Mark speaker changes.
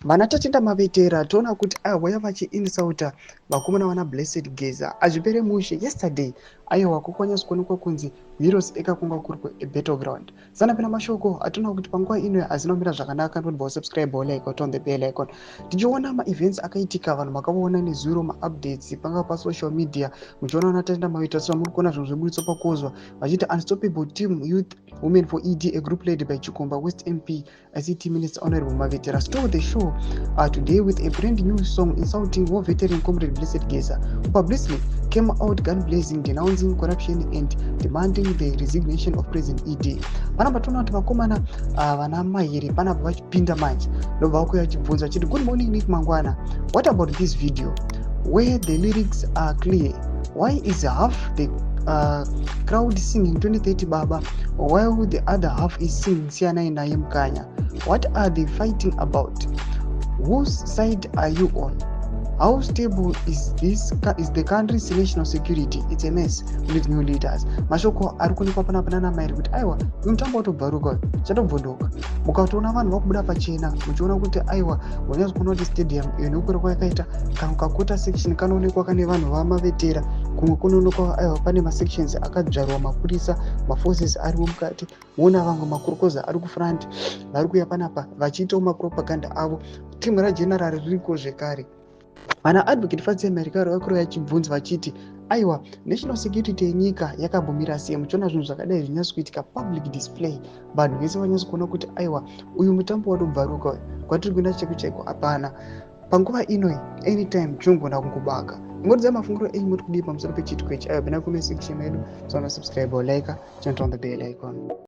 Speaker 1: Vana tatenda mavetera toona kuti vaya vachiinsauta vakomana vana Blessed Geza azvipere mushe yesterday aiwa kukwanyasikuonekwa kunzi heroes ekakunga kuri kubattleground sana pena mashoko atoona kuti panguva ino hazina kumira zvakanaka ndotibawo subscribe like turn the bell icon tichiona maevents akaitika vanhu makaona nezuro maupdates panga pasocial media muchiona vana tatenda mavetera saka muri kuona zvinhu zveburitso pakozwa vachiti unstoppable team youth women for ed a group led by Chikomba West MP ICT Minister Honorable Mavetera stole the show today with a brand new song insulting war veteran comrade Blessed Geza, who publicly came out gun blazing, denouncing corruption and demanding the resignation of President ED. Panapa tona kuti vakomana vana mairi panapa vachipinda manje ndobva vakuya vachibvunza vachiti good morning Nick Mangwana, what about this video where the lyrics are clear? Why is half the crowd singing 2030 Baba while the other half is singing Siana Naye Mkanya? What are they fighting about? Whose side are you on? How stable is the country's national security? It's a mess. We need new leaders. Mashoko arikuonekwa panapa nana mairi kuti aiwa uyu mutambo watobvaruka chatobvondoka mukatoona vanhu vakubuda pachena muchiona kuti aiwa wanyazi kuona kuti stadium iyo nekukura kwayakaita kamwe kakota section kanoonekwa kane vanhu vamavetera kumwe kunoonekwa aiwa pane masections akadzvarwa mapurisa maforces ariwo mukati muona vamwe makurokoza ari kufront vari kuuya panapa vachiitawo mapropaganda avo timu rageneral ririko zvekare vana advocate fats america vakuru vachibvunza vachiti aiwa national security yenyika yakabvumira sei muchiona zvinhu zvakadai zvinyatso kuitika public display vanhu vese vanyatso kuona kuti aiwa uyu mutambo watobvaruka kwatiri kuenda chekuchaiko hapana panguva inoi anytime chingogona kungobaka ingodza mafungiro enyu muri kudii pamusoro pechitiko ichi aiwa pena kume section medu so subscribe or like turn on the bell icon.